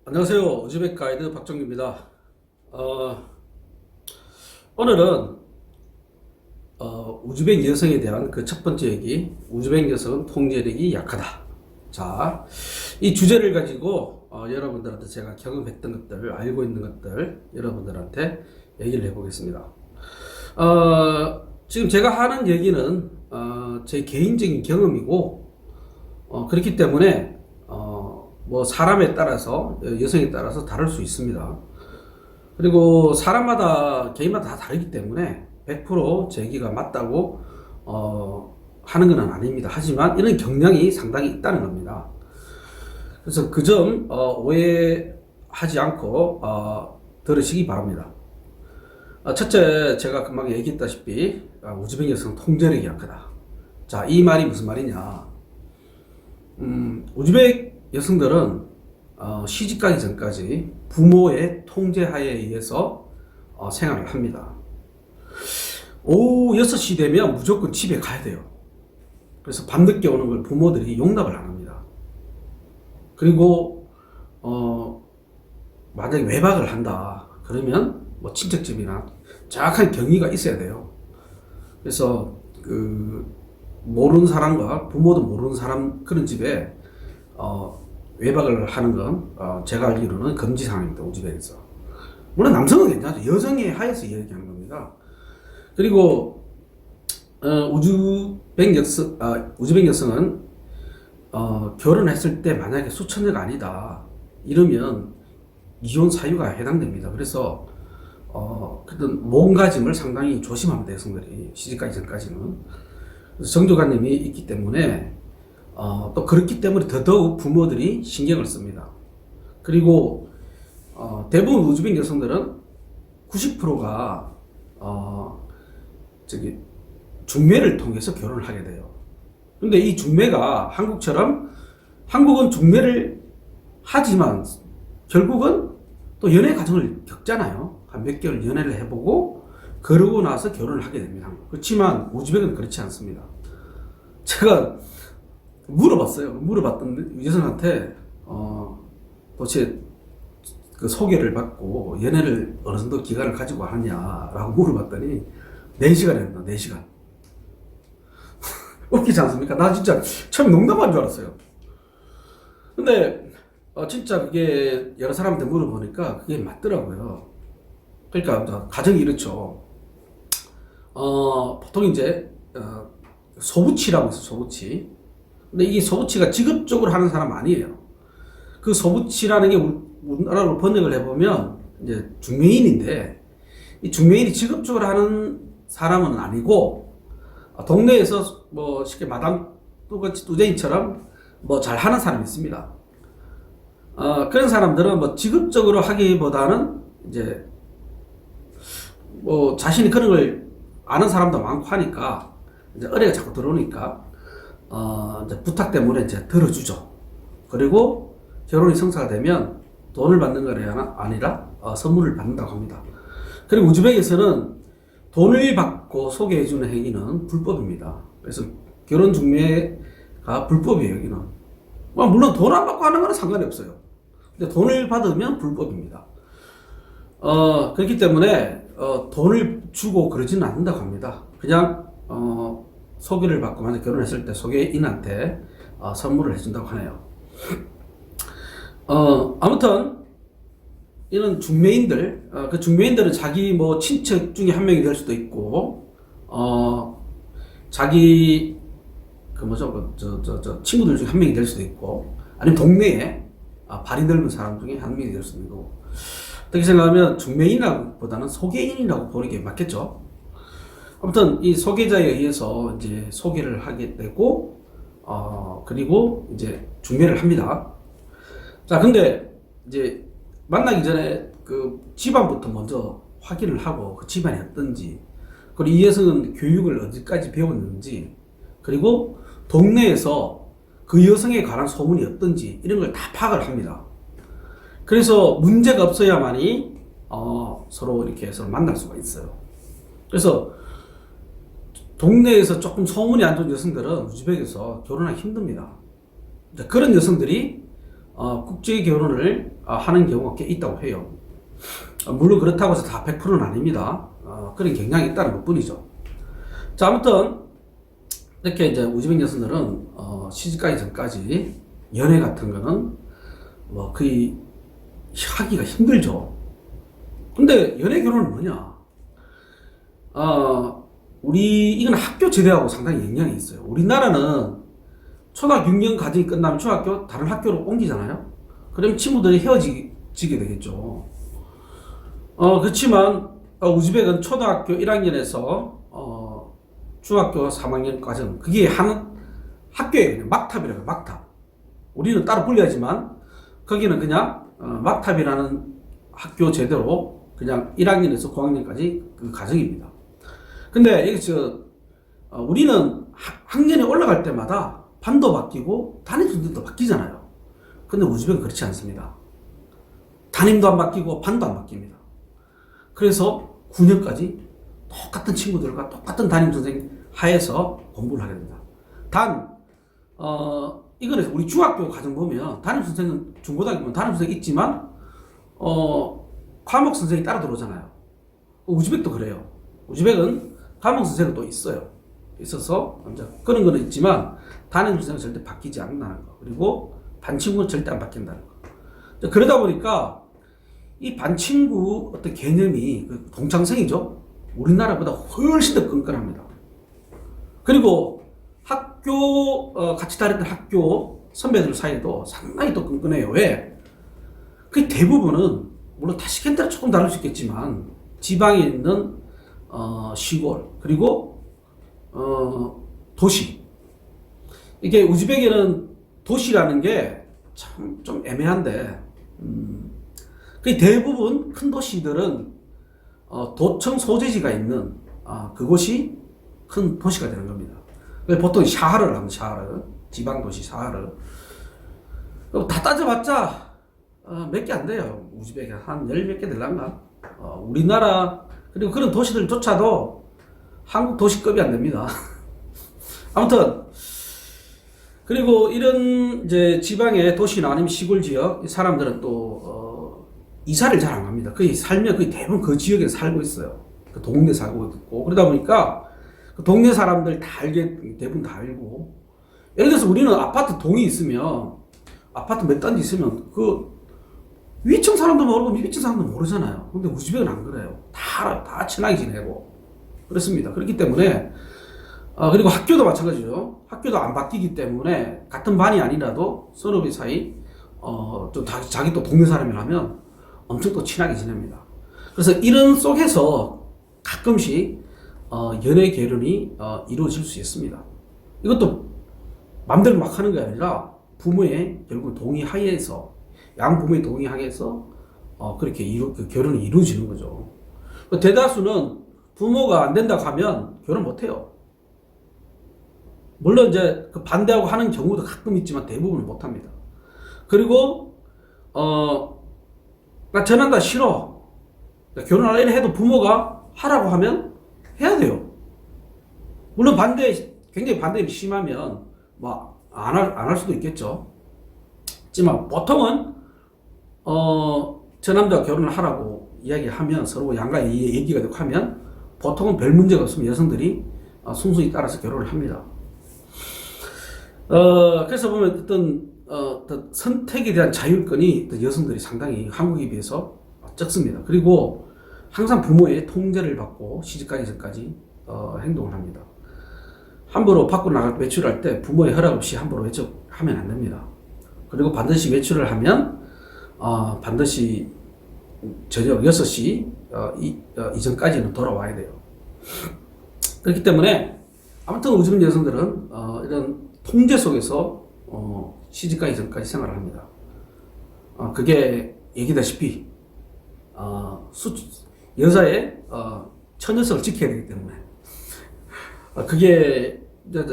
안녕하세요. 우즈벡 가이드 박정규입니다. 어, 오늘은 우즈벡 여성에 대한 그 첫 번째 얘기, 우즈벡 여성은 통제력이 약하다. 자, 이 주제를 가지고 여러분들한테 제가 경험했던 것들, 알고 있는 것들 여러분들한테 얘기를 해보겠습니다. 지금 제가 하는 얘기는 제 개인적인 경험이고 그렇기 때문에 뭐 사람에 따라서 여성에 따라서 다를 수 있습니다. 그리고 사람마다 개인마다 다 다르기 때문에 100%제 얘기가 맞다고 하는 건 아닙니다. 하지만 이런 경향이 상당히 있다는 겁니다. 그래서 그 점 오해하지 않고 들으시기 바랍니다. 첫째, 제가 금방 얘기했다시피 우즈벡 여성 통제력이 약하다. 자, 이 말이 무슨 말이냐? 우즈벡 여성들은 시집가기 전까지 부모의 통제하에 의해서 생활을 합니다. 오후 6시 되면 무조건 집에 가야 돼요. 그래서 밤늦게 오는 걸 부모들이 용납을 안 합니다. 그리고 만약에 외박을 한다 그러면 뭐 친척집이나 정확한 경위가 있어야 돼요. 그래서 모르는 사람과 부모도 모르는 사람 그런 집에 외박을 하는 건 제가 알기로는 금지 사항입니다. 우즈벡에서. 물론 남성은 괜찮죠. 여성에 하에서 얘기하는 겁니다. 그리고 우즈벡 여성은 결혼했을 때 만약에 수천여가 아니다 이러면 이혼 사유가 해당됩니다. 그래서 그런 몸가짐을 상당히 조심합니다. 여성들이 시집가기 전까지는. 그래서 정조관념이 있기 때문에 또 그렇기 때문에 더더욱 부모들이 신경을 씁니다. 그리고 대부분 우즈벡 여성들은 90%가 중매를 통해서 결혼을 하게 돼요. 근데 이 중매가 한국은 중매를 하지만 결국은 또 연애 과정을 겪잖아요. 한 몇 개월 연애를 해보고 그러고 나서 결혼을 하게 됩니다. 그렇지만 우즈벡은 그렇지 않습니다. 제가 물어봤던 여성한테 도대체 그 소개를 받고 연애를 어느 정도 기간을 가지고 하냐라고 물어봤더니 4시간 했나 4시간. 웃기지 않습니까? 나 진짜 처음에 농담한 줄 알았어요. 근데 진짜 그게 여러 사람한테 물어보니까 그게 맞더라고요. 그러니까 가정이 이렇죠. 보통 이제 소부치라고 해서 소부치. 근데 이게 소부치가 직업적으로 하는 사람 아니에요. 그 소부치라는 게 우리나라로 번역을 해보면 이제 중매인인데 이 중매인이 직업적으로 하는 사람은 아니고 동네에서 뭐 쉽게 마담 뚜쟁이처럼 뭐 잘 하는 사람이 있습니다. 그런 사람들은 뭐 직업적으로 하기보다는 이제 뭐 자신이 그런 걸 아는 사람도 많고 하니까 이제 의뢰가 자꾸 들어오니까 이제 부탁 때문에 이제 들어주죠. 그리고 결혼이 성사가 되면 돈을 받는 게 아니라 선물을 받는다고 합니다. 그리고 우즈벡에서는 돈을 받고 소개해주는 행위는 불법입니다. 그래서 결혼 중매가 불법이에요, 여기는. 물론 돈 안 받고 하는 건 상관이 없어요. 근데 돈을 받으면 불법입니다. 그렇기 때문에 돈을 주고 그러지는 않는다고 합니다. 그냥 소개를 받고 만약 결혼했을 때 소개인한테 선물을 해준다고 하네요. 아무튼 이런 중매인들, 그 중매인들은 자기 뭐 친척 중에 한 명이 될 수도 있고, 자기 친구들 중에 한 명이 될 수도 있고, 아니면 동네에 발이 넓은 사람 중에 한 명이 될 수도 있고. 어떻게 생각하면 중매인보다는 소개인이라고 보는 게 맞겠죠. 아무튼 이 소개자에 의해서 이제 소개를 하게 되고, 그리고 이제 중매를 합니다. 자, 근데 이제 만나기 전에 그 집안부터 먼저 확인을 하고 그 집안이 어떤지, 그리고 이 여성은 교육을 어디까지 배웠는지, 그리고 동네에서 그 여성에 관한 소문이 어떤지 이런 걸 다 파악을 합니다. 그래서 문제가 없어야만이 서로 이렇게 서로 만날 수가 있어요. 그래서 동네에서 조금 소문이 안 좋은 여성들은 우즈벡에서 결혼하기 힘듭니다. 그런 여성들이 국제 결혼을 하는 경우가 꽤 있다고 해요. 물론 그렇다고 해서 다 100%는 아닙니다. 그런 경향이 있다는 것 뿐이죠. 자, 아무튼 이렇게 이제 우즈벡 여성들은 시집가기 전까지 연애 같은 거는 뭐 거의 하기가 힘들죠. 근데 연애 결혼은 뭐냐? 이건 학교 제대하고 상당히 영향이 있어요. 우리나라는 초등학교 6년 과정이 끝나면 중학교 다른 학교로 옮기잖아요. 그럼 친구들이 헤어지게 되겠죠. 그렇지만 우즈벡은 초등학교 1학년에서 중학교 3학년 과정, 그게 한 학교에 그냥 막탑이라고 해요. 막탑. 우리는 따로 분리하지만 거기는 그냥 막탑이라는 학교 제대로 그냥 1학년에서 9학년까지 그 과정입니다. 근데 여기서 우리는 학년이 올라갈 때마다 반도 바뀌고 담임선생도 바뀌잖아요. 근데 우즈벡은 그렇지 않습니다. 담임도 안 바뀌고 반도 안 바뀝니다. 그래서 9년까지 똑같은 친구들과 똑같은 담임선생 하에서 공부를 하게 됩니다. 이거는 우리 중학교 과정 보면 담임선생은 중고등학교 보면 담임선생이 있지만 과목 선생이 따라 들어오잖아요. 우즈벡도 그래요. 우즈벡은 과목 선생은 또 있어서 이제 그런 거는 있지만 담임 선생은 절대 바뀌지 않는다는 거. 그리고 반 친구는 절대 안 바뀐다는 거. 그러다 보니까 이 반 친구 어떤 개념이 동창생이죠. 우리나라보다 훨씬 더 끈끈합니다. 그리고 같이 다녔던 학교 선배들 사이도 상당히 또 끈끈해요. 왜? 그 대부분은 물론 타시켄트는 조금 다를 수 있겠지만 지방에 있는 시골 그리고 도시. 이게 우즈벡에는 도시라는 게 참 좀 애매한데 그 대부분 큰 도시들은 도청 소재지가 있는 그곳이 큰 도시가 되는 겁니다. 보통 샤하르를 합니다. 샤하르. 지방 도시 샤하르. 다 따져봤자 몇 개 안 돼요. 우즈벡에 한 10몇 개 될란가? 우리나라 그리고 그런 도시들조차도 한국 도시급이 안 됩니다. 아무튼 그리고 이런 이제 지방의 도시나 아니면 시골 지역 사람들은 또 이사를 잘 안 합니다. 거의 살면 거의 대부분 그 지역에 살고 있어요. 그 동네 살고 있고 그러다 보니까 그 동네 사람들 다 대부분 다 알고 예를 들어서 우리는 아파트 동이 있으면 아파트 몇 단지 있으면 그 위층 사람도 모르고 밑층 사람도 모르잖아요. 근데 우즈벡은 안 그래요. 다 친하게 지내고 그렇습니다. 그렇기 때문에 그리고 학교도 마찬가지죠. 학교도 안 바뀌기 때문에 같은 반이 아니라도 서로 사이 또 자기 또 동네 사람이라면 엄청 또 친하게 지냅니다. 그래서 이런 속에서 가끔씩 연애 결혼이 이루어질 수 있습니다. 이것도 마음대로 막 하는 게 아니라 부모의 결국 동의 하에서 양 부모의 동의 하에서 그렇게 그 결혼이 이루어지는 거죠. 대다수는 부모가 안 된다고 하면 결혼 못 해요. 물론 이제 그 반대하고 하는 경우도 가끔 있지만 대부분은 못 합니다. 그리고 나 전한다 싫어. 결혼하려고 해도 부모가 하라고 하면 해야 돼요. 물론 굉장히 반대가 심하면 뭐 안 할 수도 있겠죠. 하지만 보통은 저 남자가 결혼을 하라고 이야기하면 서로 양가 얘기가 되고 하면 보통은 별 문제가 없으면 여성들이 순수히 따라서 결혼을 합니다. 그래서 보면 어떤 선택에 대한 자율권이 여성들이 상당히 한국에 비해서 적습니다. 그리고 항상 부모의 통제를 받고 시집가기 전까지 행동을 합니다. 함부로 밖으로 외출할 때 부모의 허락 없이 함부로 외출하면 안 됩니다. 그리고 반드시 외출을 하면 반드시 저녁 6시 이전까지는 돌아와야 돼요. 그렇기 때문에 아무튼 우즈벡 여성들은 이런 통제 속에서 시집가기 전까지 생활을 합니다. 그게 얘기다시피 여자의 처녀성을 지켜야 되기 때문에 그게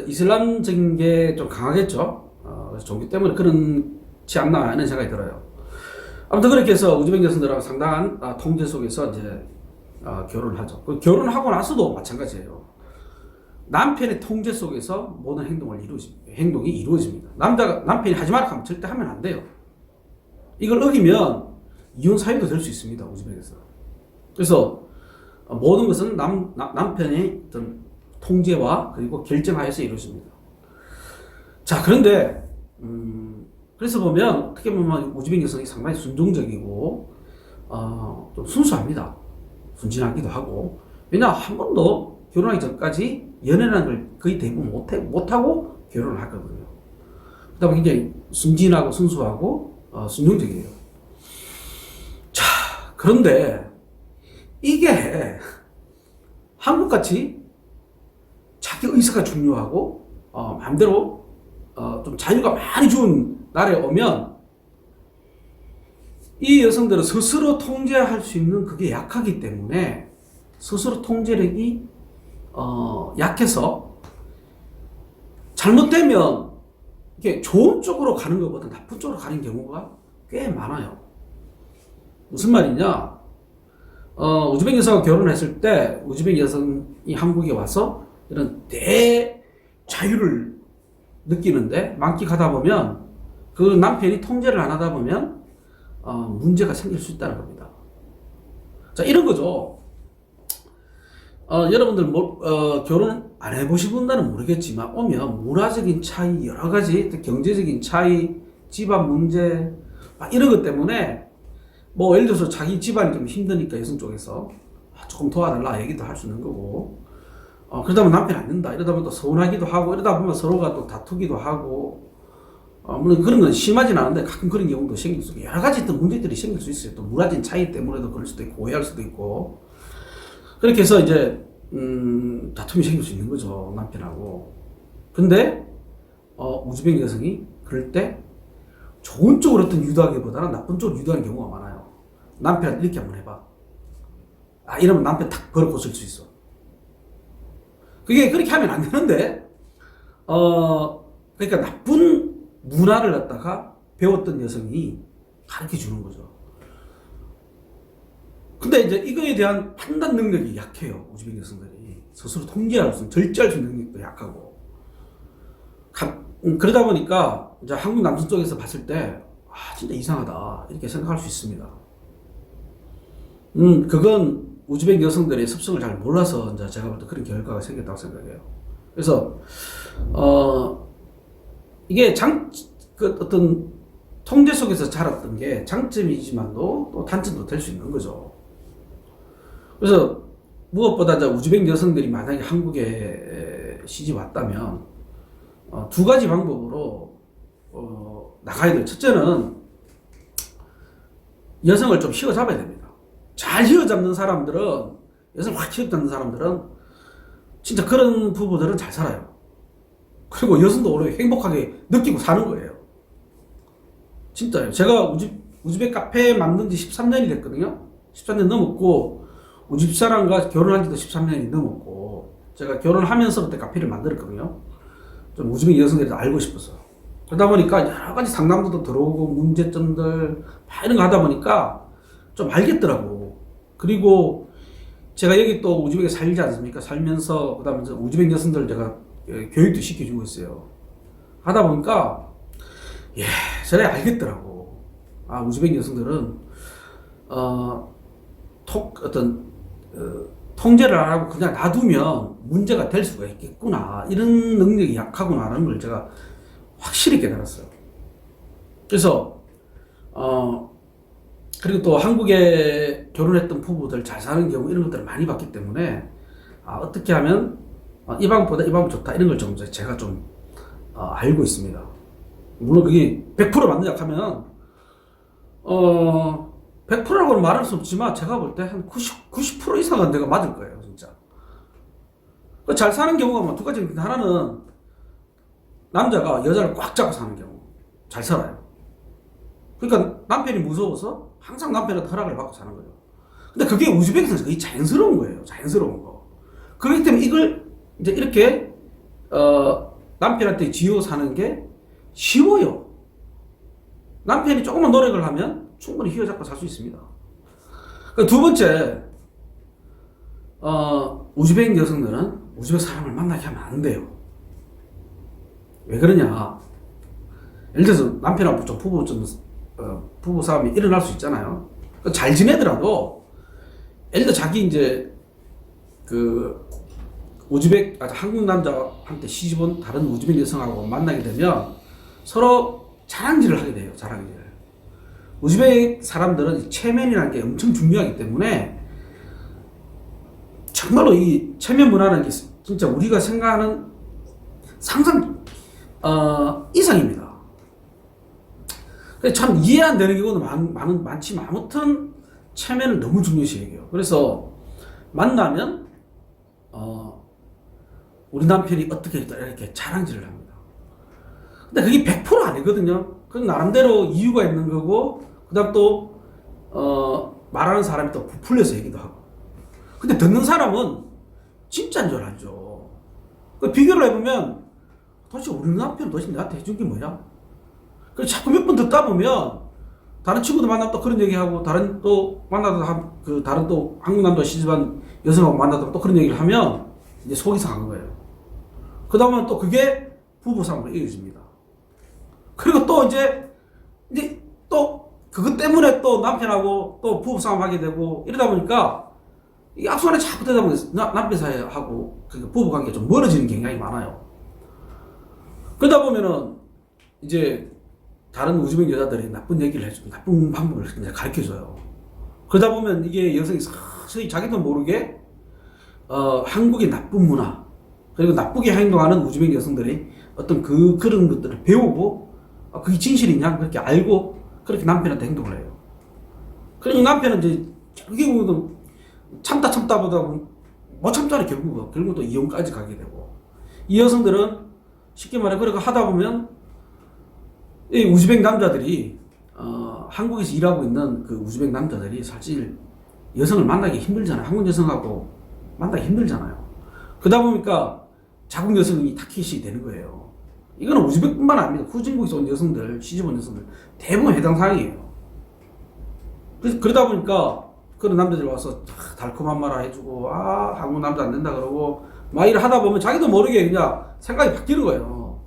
이슬람적인 게 좀 강하겠죠. 그래서 종교 때문에 그렇지 않나 하는 생각이 들어요. 아무튼 그렇게 해서 우즈벡 여성들하고 상당한 통제 속에서 이제 결혼을 하죠. 결혼하고 나서도 마찬가지예요. 남편의 통제 속에서 모든 행동이 이루어집니다. 남편이 하지 말라 하면 절대 하면 안 돼요. 이걸 어기면 이혼 사유도 될 수 있습니다. 우즈벡에서. 그래서 모든 것은 남편의 어떤 통제와 그리고 결정하에서 이루어집니다. 자, 그런데 그래서 보면 어떻게 보면 우즈벡 여성이 상당히 순종적이고 좀 순수합니다. 순진하기도 하고. 왜냐 한 번도 결혼하기 전까지 연애라는 걸 거의 대부분 못하고 결혼을 하거든요. 그러다 보니 굉장히 순진하고 순수하고 순종적이에요. 자, 그런데 이게 한국같이 자기 의사가 중요하고 마음대로 좀 자유가 많이 준 나라에 오면 이 여성들은 스스로 통제할 수 있는 그게 약하기 때문에 스스로 통제력이 약해서 잘못되면 이게 좋은 쪽으로 가는 것보다 나쁜 쪽으로 가는 경우가 꽤 많아요. 무슨 말이냐? 우즈벡 여성과 결혼했을 때 우즈벡 여성이 한국에 와서 이런 대자유를 느끼는데 만끽하다 보면 그 남편이 통제를 안 하다 보면 문제가 생길 수 있다는 겁니다. 자, 이런 거죠. 여러분들 결혼 안 해보신 분들은 모르겠지만 오면 문화적인 차이, 여러 가지 경제적인 차이, 집안 문제 이런 것 때문에 뭐 예를 들어서 자기 집안이 좀 힘드니까 여성 쪽에서 조금 도와달라 얘기도 할 수 있는 거고 그러다 보면 남편 안 된다 이러다 보면 또 서운하기도 하고 이러다 보면 서로가 또 다투기도 하고 물론 그런 건 심하진 않은데 가끔 그런 경우도 생길 수 있고 여러 가지 또 문제들이 생길 수 있어요. 또 문화적인 차이 때문에도 그럴 수도 있고 오해할 수도 있고 그렇게 해서 이제 다툼이 생길 수 있는 거죠, 남편하고. 근데 우즈벡 여성이 그럴 때 좋은 쪽으로 어떤 유도하기보다는 나쁜 쪽으로 유도하는 경우가 많아요. 남편한테 이렇게 한번 해봐. 이러면 남편 탁 벌어 고칠 수 있어. 그게 그렇게 하면 안 되는데 그러니까 나쁜 문화를 갖다가 배웠던 여성이 가르쳐 주는 거죠. 근데 이제 이거에 대한 판단 능력이 약해요. 우즈벡 여성들이. 스스로 통제할 수, 절제할 수 있는 능력도 약하고. 그러다 보니까 이제 한국 남성 쪽에서 봤을 때, 진짜 이상하다. 이렇게 생각할 수 있습니다. 그건 우즈벡 여성들의 습성을 잘 몰라서 이제 제가 볼 때 그런 결과가 생겼다고 생각해요. 그래서, 이게 어떤 통제 속에서 자랐던 게 장점이지만도 또 단점도 될 수 있는 거죠. 그래서 무엇보다 이제 우즈벡 여성들이 만약에 한국에 시집 왔다면 두 가지 방법으로 나가야 돼요. 첫째는 여성을 좀 휘어잡아야 됩니다. 잘 휘어잡는 사람들은 여성을 확 휘어잡는 사람들은 진짜 그런 부부들은 잘 살아요. 그리고 여성도 오히려 행복하게 느끼고 사는 거예요. 진짜요. 제가 우즈벡 카페 만든 지 13년이 됐거든요. 13년 넘었고 우즈벡 사람과 결혼한 지도 13년이 넘었고 제가 결혼하면서부터 카페를 만들었거든요. 좀 우즈벡 여성들이 알고 싶어서. 그러다 보니까 여러 가지 상담도 들어오고 문제점들 이런 거 하다 보니까 좀 알겠더라고. 그리고 제가 여기 또 우즈벡에 살지 않습니까? 살면서 그다음에 우즈벡 여성들 제가 교육도 시켜주고 있어요. 하다 보니까 저래 알겠더라고. 우즈벡 여성들은 통제를 안 하고 그냥 놔두면 문제가 될 수가 있겠구나. 이런 능력이 약하구나라는 걸 제가 확실히 깨달았어요. 그래서 그리고 또 한국에 결혼했던 부부들 잘 사는 경우 이런 것들을 많이 봤기 때문에 어떻게 하면 이 방법보다 이 방법 좋다 이런 걸 좀 제가 좀 알고 있습니다. 물론 그게 100% 맞느냐 하면 100%라고는 말할 수 없지만 제가 볼 때 한 90% 이상은 내가 맞을 거예요, 진짜. 잘 사는 경우가 두 가지. 하나는 남자가 여자를 꽉 잡고 사는 경우 잘 살아요. 그러니까 남편이 무서워서 항상 남편한테 허락을 받고 사는 거예요. 근데 그게 우즈벡에서는 거의 자연스러운 거예요, 자연스러운 거. 그렇기 때문에 이걸 이제 이렇게 남편한테 지어 사는 게 쉬워요. 남편이 조금만 노력을 하면 충분히 휘어잡고 살 수 있습니다. 두 번째, 우즈벡 여성들은 우즈벡 사람을 만나게 하면 안 돼요. 왜 그러냐? 예를 들어서 남편하고 좀 부부 좀 부부 싸움이 일어날 수 있잖아요. 잘 지내더라도 예를 들어 자기 이제 그 우즈벡 한국 남자한테 시집온 다른 우즈벡 여성하고 만나게 되면 서로 자랑질을 하게 돼요. 자랑질. 우즈벡 사람들은 체면이라는 게 엄청 중요하기 때문에 정말로 이 체면 문화라는 게 진짜 우리가 생각하는 상상 이상입니다. 참 이해 안 되는 경우도 많지만 아무튼 체면을 너무 중요시 여겨요. 그래서 만나면 우리 남편이 어떻게 했다 이렇게 자랑질을 합니다. 근데 그게 100% 아니거든요. 그건 나름대로 이유가 있는 거고 그다음 또 말하는 사람이 또 부풀려서 얘기도 하고. 근데 듣는 사람은 진짜인 줄 알죠. 그 비교를 해보면 도대체 우리 남편 도대체 나한테 해준 게 뭐야? 그래서 자꾸 몇 번 듣다 보면 다른 친구도 만나면 또 그런 얘기하고 다른 또 만나다 다른 또 한국 남자 시집한 여성하고 만나다 또 그런 얘기를 하면 이제 속이 상한 거예요. 그 다음은 또 그게 부부싸움으로 이어집니다. 그리고 또 이제 또 그것 때문에 또 남편하고 또 부부싸움 하게 되고 이러다 보니까 이 악순환이 자꾸 되다 보니까 남편 사이하고 부부관계가 좀 멀어지는 경향이 많아요. 그러다 보면은 이제 다른 우즈벡 여자들이 나쁜 얘기를 해주고 나쁜 방법을 이제 가르쳐줘요. 그러다 보면 이게 여성이 서서히 자기도 모르게 한국의 나쁜 문화 그리고 나쁘게 행동하는 우즈벡 여성들이 어떤 그런 것들을 배우고 그게 진실이냐 그렇게 알고 그렇게 남편한테 행동을 해요. 그러니 남편은 이제 결국은 참다 보다 못 참잖아요. 결국은 또 이혼까지 가게 되고 이 여성들은 쉽게 말해 그렇게 하다 보면 이 우즈벡 남자들이 한국에서 일하고 있는 그 우즈벡 남자들이 사실 여성을 만나기 힘들잖아요. 한국 여성하고 만나기 힘들잖아요. 그러다 보니까 자국 여성이 타깃이 되는 거예요. 이거는 우즈벡뿐만 아닙니다. 후진국에서 온 여성들, 시집 온 여성들 대부분 해당 사항이에요. 그러다 보니까 그런 남자들이 와서 달콤한 말 해주고 한국 남자 안 된다 그러고 막 일을 하다 보면 자기도 모르게 그냥 생각이 바뀌는 거예요.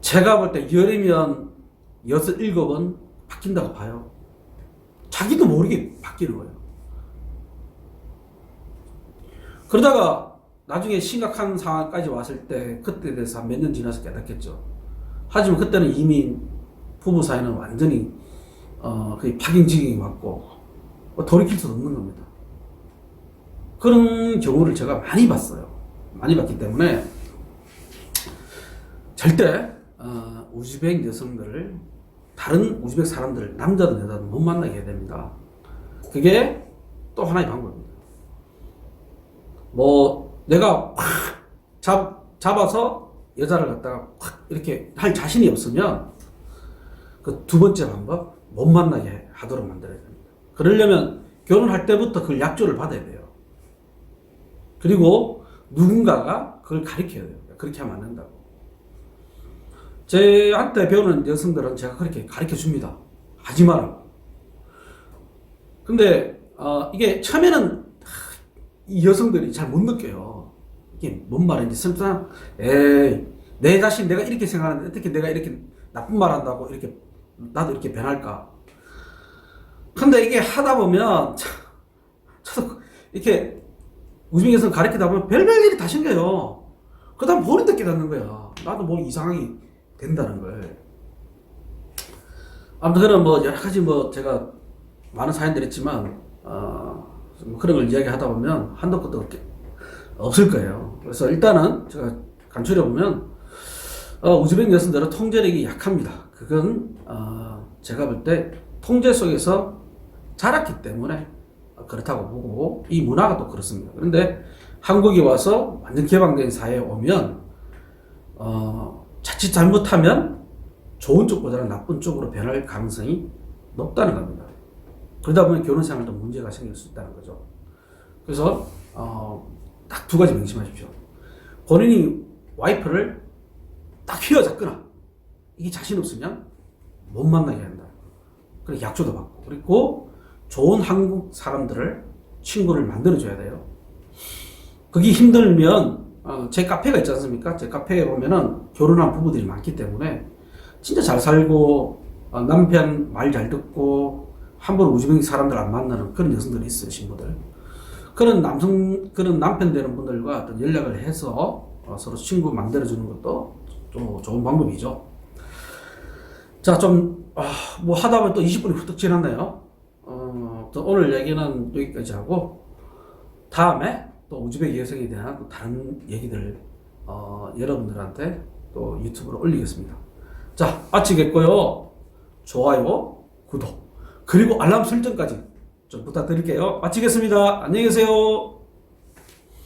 제가 볼 때 열이면 6, 7번 바뀐다고 봐요. 자기도 모르게 바뀌는 거예요. 그러다가 나중에 심각한 상황까지 왔을 때 그때 대해서 한 몇 년 지나서 깨닫겠죠. 하지만 그때는 이미 부부 사이는 완전히 거의 파경지경이 왔고 돌이킬 수 없는 겁니다. 그런 경우를 제가 많이 봤어요. 많이 봤기 때문에 절대 우즈벡 여성들을 다른 우즈벡 사람들을 남자든 여자든 못 만나게 해야 됩니다. 그게 또 하나의 방법입니다. 뭐 내가 확 잡아서 여자를 갖다가 확 이렇게 할 자신이 없으면 그 두 번째 방법 못 만나게 하도록 만들어야 됩니다. 그러려면 결혼할 때부터 그걸 약조를 받아야 돼요. 그리고 누군가가 그걸 가르쳐야 돼요. 그렇게 하면 안 된다고. 저한테 배우는 여성들은 제가 그렇게 가르쳐 줍니다. 하지 마라고. 근데 이게 처음에는 이 여성들이 잘 못 느껴요. 이게 뭔 말인지 simp상 내 자신 내가 이렇게 생각하는데 어떻게 내가 이렇게 나쁜 말 한다고 이렇게 나도 이렇게 변할까. 근데 이게 하다 보면 저도 이렇게 우즈벡 여성 가르치다 보면 별별 일이 다 생겨요. 그 다음 본인도 깨닫는 거야. 나도 뭐 이상하게 된다는 걸. 아무튼 그런 뭐 여러 가지 뭐 제가 많은 사연들 있지만 뭐 그런 걸 이야기하다 보면 한도 끝도 없을 거예요. 그래서 일단은 제가 간추려 보면 우즈벡 여성들은 통제력이 약합니다. 그건 제가 볼 때 통제 속에서 자랐기 때문에 그렇다고 보고 이 문화가 또 그렇습니다. 그런데 한국에 와서 완전 개방된 사회에 오면 자칫 잘못하면 좋은 쪽보다는 나쁜 쪽으로 변할 가능성이 높다는 겁니다. 그러다 보면 결혼 생활도 문제가 생길 수 있다는 거죠. 그래서 딱 두 가지 명심하십시오. 본인이 와이프를 딱 휘어잡거나 이게 자신 없으면 못 만나게 한다. 그리고 약조도 받고 그리고 좋은 한국 사람들을 친구를 만들어줘야 돼요. 그게 힘들면 제 카페가 있지 않습니까? 제 카페에 보면은 결혼한 부부들이 많기 때문에 진짜 잘 살고 남편 말 잘 듣고 함부로 우즈베키 사람들 안 만나는 그런 여성들이 있어요, 신부들. 그런 남편 되는 분들과 어떤 연락을 해서 서로 친구 만들어주는 것도 또 좋은 방법이죠. 자, 뭐 하다 보면 또 20분이 훌쩍 지났네요. 또 오늘 얘기는 여기까지 하고, 다음에 또 우즈베키 여성에 대한 또 다른 얘기들, 여러분들한테 또 유튜브로 올리겠습니다. 자, 마치겠고요. 좋아요, 구독, 그리고 알람 설정까지 좀 부탁드릴게요. 마치겠습니다. 안녕히 계세요.